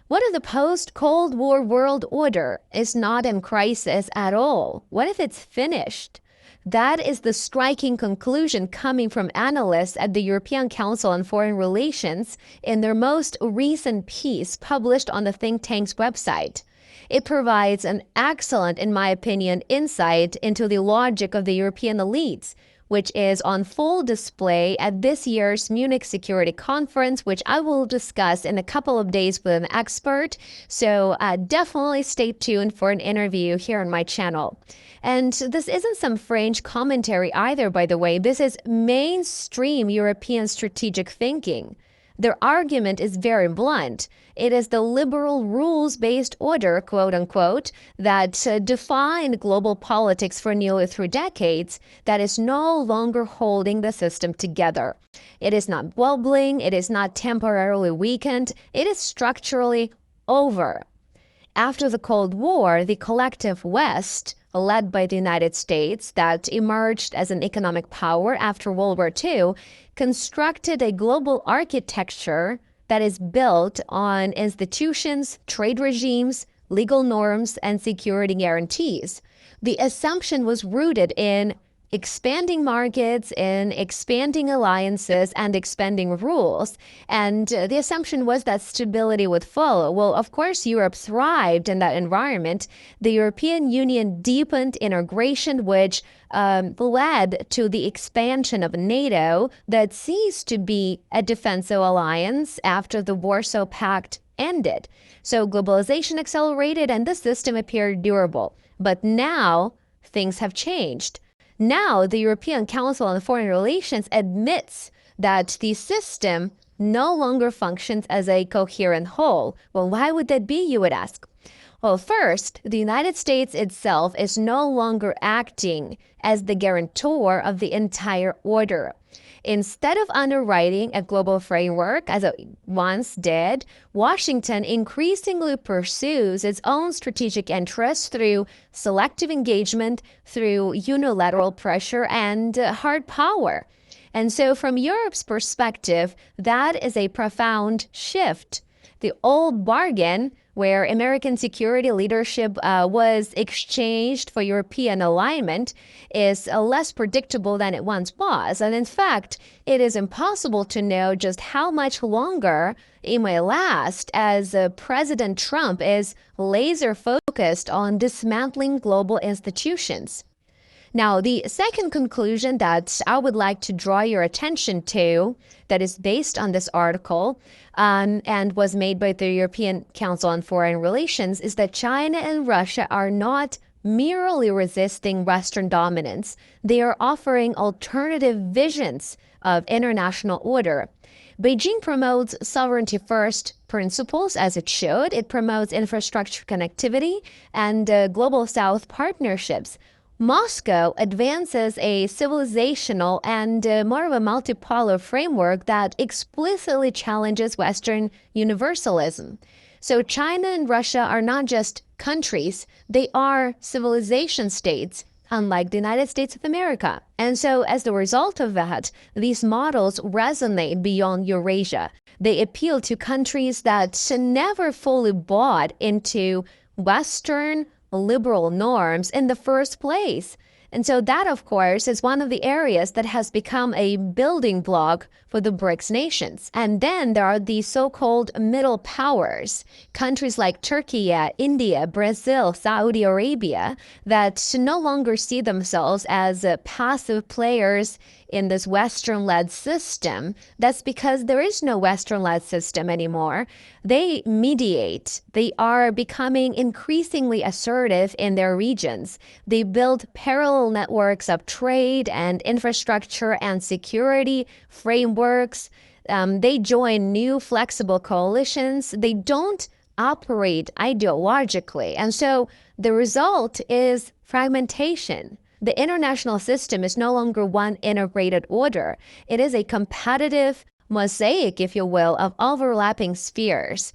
What if the post-Cold War world order is not in crisis at all? What if it's finished? That is the striking conclusion coming from analysts at the European Council on Foreign Relations in their most recent piece published on the think tank's website. It provides an excellent, in my opinion, insight into the logic of the European elites, which is on full display at this year's Munich Security Conference, which I will discuss in a couple of days with an expert. So definitely stay tuned for an interview here on my channel. And this isn't some French commentary either, by the way. This is mainstream European strategic thinking. Their argument is very blunt. It is the liberal rules-based order, quote unquote, that defined global politics for nearly 3 decades that is no longer holding the system together. It is not wobbling, it is not temporarily weakened, it is structurally over. After the Cold War, the collective West, led by the United States, that emerged as an economic power after World War II, constructed a global architecture that is built on institutions, trade regimes, legal norms, and security guarantees. The assumption was rooted in expanding markets, in expanding alliances, and expanding rules. And the assumption was that stability would follow. Well, of course, Europe thrived in that environment. The European Union deepened integration, which led to the expansion of NATO that ceased to be a defensive alliance after the Warsaw Pact ended. So globalization accelerated and the system appeared durable. But now things have changed. Now, the European Council on Foreign Relations admits that the system no longer functions as a coherent whole. Well, why would that be, you would ask? Well, first, the United States itself is no longer acting as the guarantor of the entire order. Instead of underwriting a global framework, as it once did, Washington increasingly pursues its own strategic interests through selective engagement, through unilateral pressure, and hard power. And so from Europe's perspective, that is a profound shift. The old bargain, where American security leadership was exchanged for European alignment, is less predictable than it once was. And in fact, it is impossible to know just how much longer it may last, as President Trump is laser focused on dismantling global institutions. Now, the second conclusion that I would like to draw your attention to, that is based on this article and was made by the European Council on Foreign Relations, is that China and Russia are not merely resisting Western dominance. They are offering alternative visions of international order. Beijing promotes sovereignty-first principles, as it should. It promotes infrastructure connectivity and global South partnerships. Moscow advances a civilizational and more of a multipolar framework that explicitly challenges Western universalism. So China and Russia are not just countries, they are civilization states, unlike the United States of America. And so as the result of that, these models resonate beyond Eurasia. They appeal to countries that never fully bought into Western liberal norms in the first place. And so that, of course, is one of the areas that has become a building block for the BRICS nations. And then there are the so-called middle powers, countries like Turkey, India, Brazil, Saudi Arabia, that no longer see themselves as passive players in this Western-led system. That's because there is no Western-led system anymore. They mediate. They are becoming increasingly assertive in their regions. They build parallel networks of trade and infrastructure and security frameworks. They join new flexible coalitions. They don't operate ideologically. And so the result is fragmentation. The international system is no longer one integrated order. It is a competitive mosaic, if you will, of overlapping spheres,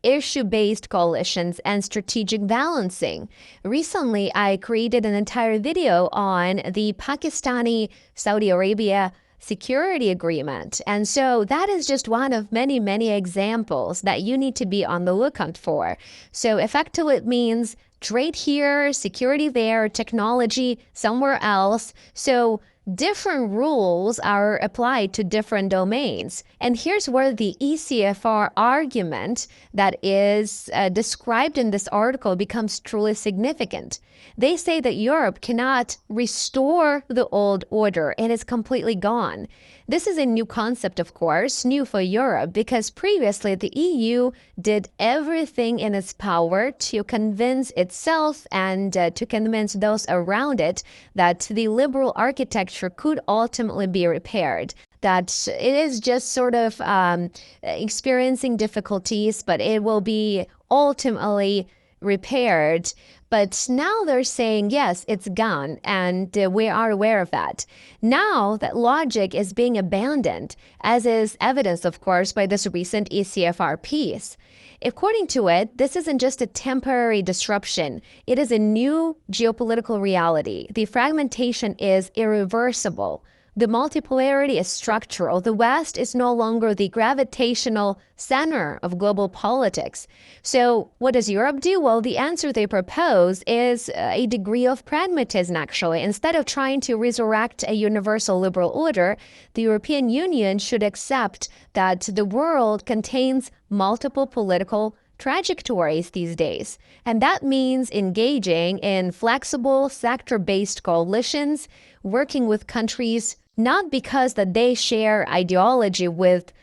issue-based coalitions, and strategic balancing. Recently, I created an entire video on the Pakistani-Saudi Arabia security agreement. And so that is just one of many, many examples that you need to be on the lookout for. So effectively, it means trade here, security there, technology somewhere else. So different rules are applied to different domains. And here's where the ECFR argument that is described in this article becomes truly significant. They say that Europe cannot restore the old order. It is completely gone. This is a new concept, of course, new for Europe, because previously the EU did everything in its power to convince itself and to convince those around it that the liberal architecture could ultimately be repaired, that it is just sort of experiencing difficulties, but it will be ultimately repaired. But now they're saying, yes, it's gone, and we are aware of that. Now that logic is being abandoned, as is evidenced, of course, by this recent ECFR piece. According to it, this isn't just a temporary disruption. It is a new geopolitical reality. The fragmentation is irreversible. The multipolarity is structural. The West is no longer the gravitational center of global politics. So what does Europe do? Well, the answer they propose is a degree of pragmatism, actually. Instead of trying to resurrect a universal liberal order, the European Union should accept that the world contains multiple political trajectories these days. And that means engaging in flexible sector-based coalitions, working with countries not because that they share ideology with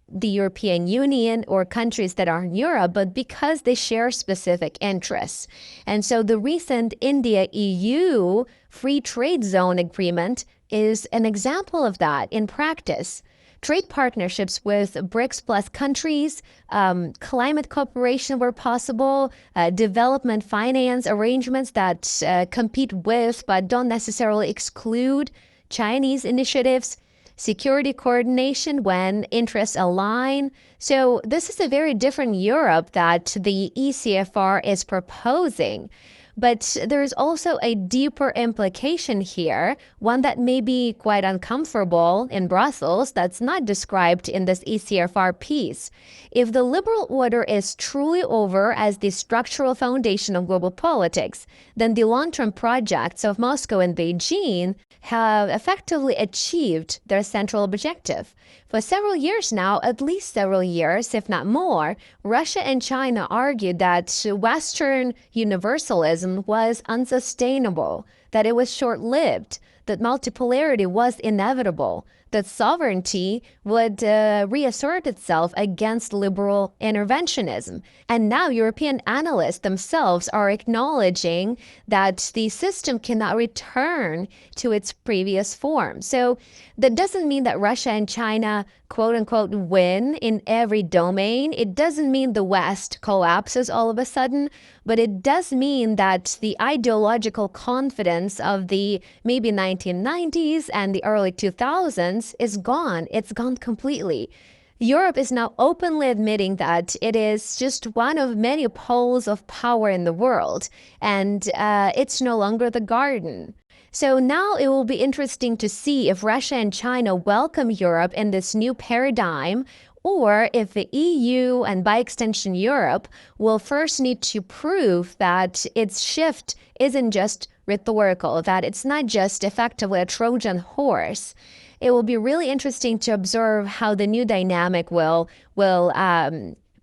the European Union or countries that are in Europe, but because they share specific interests. And so the recent India-EU free trade zone agreement is an example of that in practice. Trade partnerships with BRICS plus countries, climate cooperation where possible, development finance arrangements that compete with but don't necessarily exclude Chinese initiatives, security coordination when interests align. So this is a very different Europe that the ECFR is proposing. But there's also a deeper implication here, one that may be quite uncomfortable in Brussels that's not described in this ECFR piece. If the liberal order is truly over as the structural foundation of global politics, then the long-term projects of Moscow and Beijing have effectively achieved their central objective. For several years now, at least several years, if not more, Russia and China argued that Western universalism was unsustainable, that it was short-lived, that multipolarity was inevitable, that sovereignty would reassert itself against liberal interventionism. And now European analysts themselves are acknowledging that the system cannot return to its previous form. So that doesn't mean that Russia and China, quote unquote, win in every domain. It doesn't mean the West collapses all of a sudden, but it does mean that the ideological confidence of the maybe 1990s and the early 2000s is gone. It's gone completely. Europe is now openly admitting that it is just one of many poles of power in the world, and it's no longer the garden. So now it will be interesting to see if Russia and China welcome Europe in this new paradigm, or if the EU and by extension Europe will first need to prove that its shift isn't just rhetorical, that it's not just effectively a Trojan horse. It will be really interesting to observe how the new dynamic will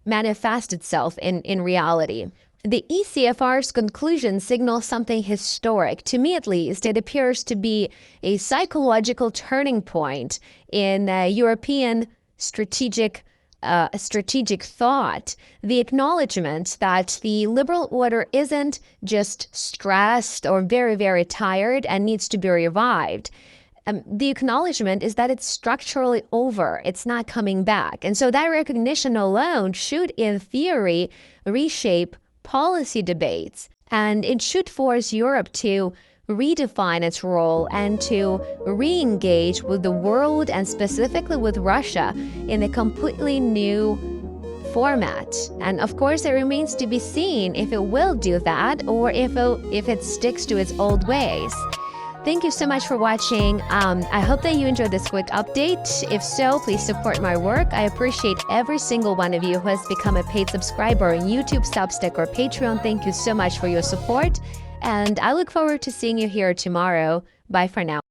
manifest itself in reality. The ECFR's conclusion signals something historic. To me, at least, it appears to be a psychological turning point in European strategic thought, the acknowledgement that the liberal order isn't just stressed or very, very tired and needs to be revived. The acknowledgement is that it's structurally over. It's not coming back. And so that recognition alone should, in theory, reshape policy debates. And it should force Europe to redefine its role and to re-engage with the world and specifically with Russia in a completely new format. And of course, it remains to be seen if it will do that or if it sticks to its old ways. Thank you so much for watching. I hope that you enjoyed this quick update. If so, please support my work. I appreciate every single one of you who has become a paid subscriber on YouTube, Substack, or Patreon. Thank you so much for your support. And I look forward to seeing you here tomorrow. Bye for now.